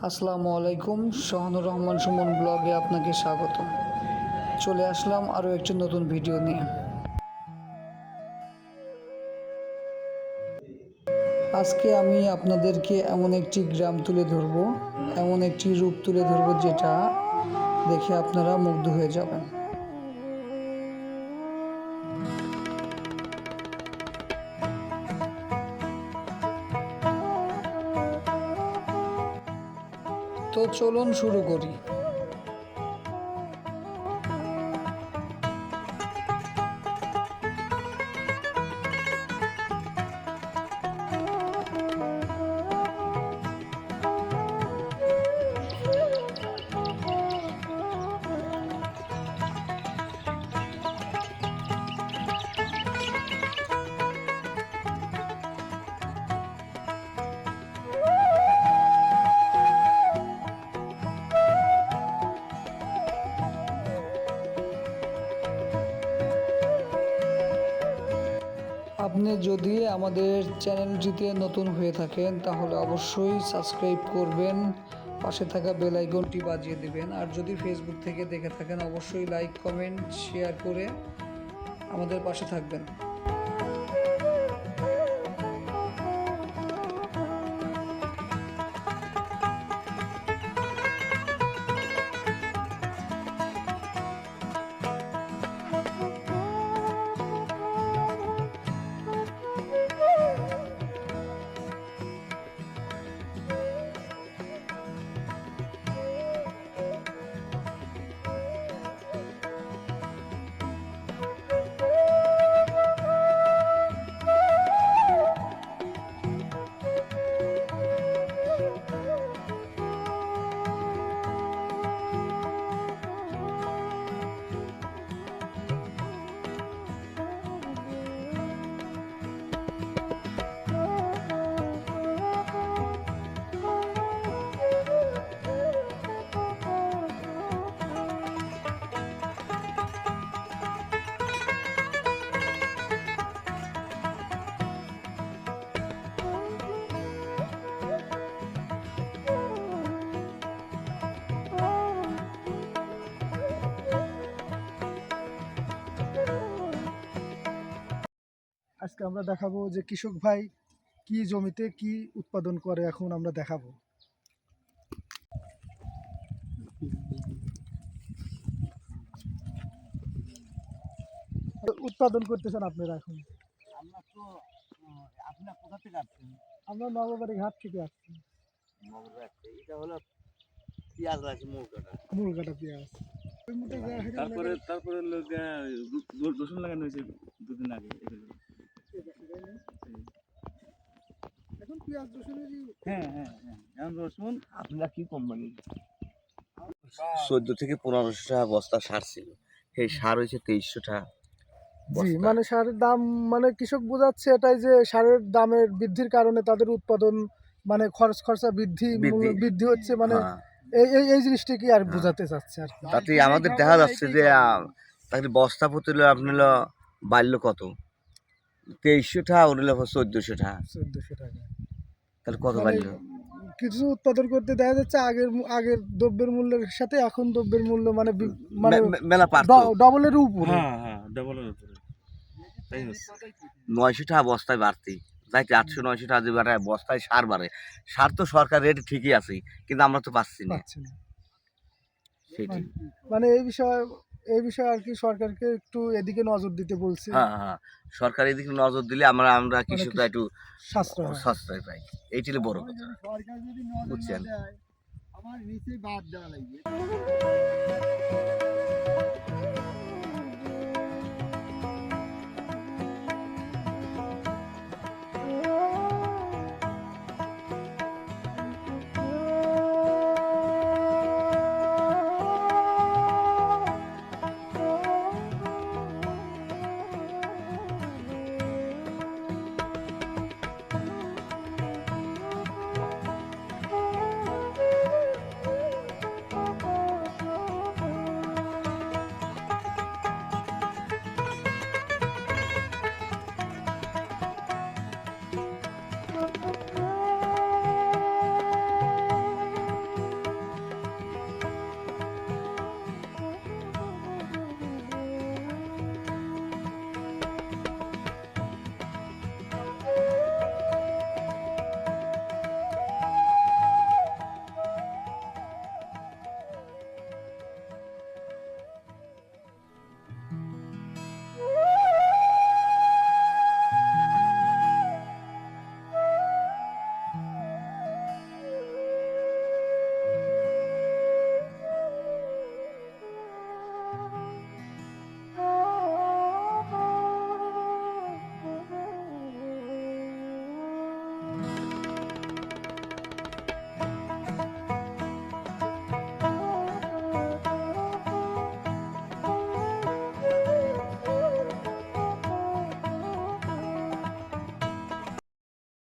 আসসালামু আলাইকুম, শাহানুর রহমান সুমন ব্লগে আপনাকে স্বাগতম। চলে আসলাম আরও একটি নতুন ভিডিও নিয়ে। আজকে আমি আপনাদেরকে এমন একটি গ্রাম তুলে ধরব, এমন একটি রূপ তুলে ধরব যেটা দেখে আপনারা মুগ্ধ হয়ে যাবেন। তো চলুন শুরু করি। আপনি যদি আমাদের চ্যানেলটিতে নতুন হয়ে থাকেন তাহলে অবশ্যই সাবস্ক্রাইব করবেন, পাশে থাকা বেল আইকনটি বাজিয়ে দিবেন। আর যদি ফেসবুক থেকে দেখে থাকেন অবশ্যই লাইক, কমেন্ট, শেয়ার করে আমাদের পাশে থাকবেন। আজকে আমরা দেখাবো যে কৃষক ভাই কি জমিতে কি উৎপাদন করে। এখন আমরা দেখাবো উৎপাদন করতেছেন আপনারা। এখন আমরা তো আপনার কোথা থেকে আসছেন? আমরা নববাড়ি ঘাট থেকে আসছি। এটা হলো পেঁয়াজ আছে, মূল কাটা পেঁয়াজ। তারপরে রসুন লাগানো হয়েছে দুদিন আগে। এখন পেঁয়াজ রসুনেরই। হ্যাঁ হ্যাঁ হ্যাঁ, এখন রসুন। আপনারা কি কোম্পানি? 14 থেকে 1500 টাকা বস্তা সার ছিল, সেই সার হয়েছে 2300 টাকা। জি, মানে সারের দাম, মানে কৃষক বোঝাচ্ছে এটাই যে সারের দামের বৃদ্ধির কারণে তাদের উৎপাদন, মানে খরচা বৃদ্ধি হচ্ছে, মানে এই জিনিসটা কি আর বোঝাতে চাচ্ছে আর কি। তাতে আমাদের দেখা যাচ্ছে যে তাদের বস্তা প্রতি আপনার বাড়লো কত, 2300 টাকা, ওর 1400 টাকা। 1400 টাকা তাহলে কত বাড়লো? কিছু উৎপাদন করতে দেখা যাচ্ছে আগের দ্রব্যের মূল্যের সাথে এখন দ্রব্যের মূল্য মানে মেলা পার্থক্য, ডবলের উপরে। হ্যাঁ হ্যাঁ, ডবলের উপরে। তাই হচ্ছে 900 টাকা বস্তায় বাড়তি, যাইতে 800-900 টাকা দিয়ে বাড়ায় বস্তায় সার বাড়ে। সার তো সরকার রেট ঠিকই আছে, কিন্তু আমরা তো পাচ্ছি না সেটাই। মানে এই বিষয়ে আর কি সরকারকে একটু এদিকে নজর দিতে বলছে। হ্যাঁ হ্যাঁ, সরকার এদিকে নজর দিলে আমরা কৃষকরা একটু সাশ্রয় পাই। এইটি বড় কথা, বুঝছেন? আমার নিচে বাদ দেওয়া লাগবে।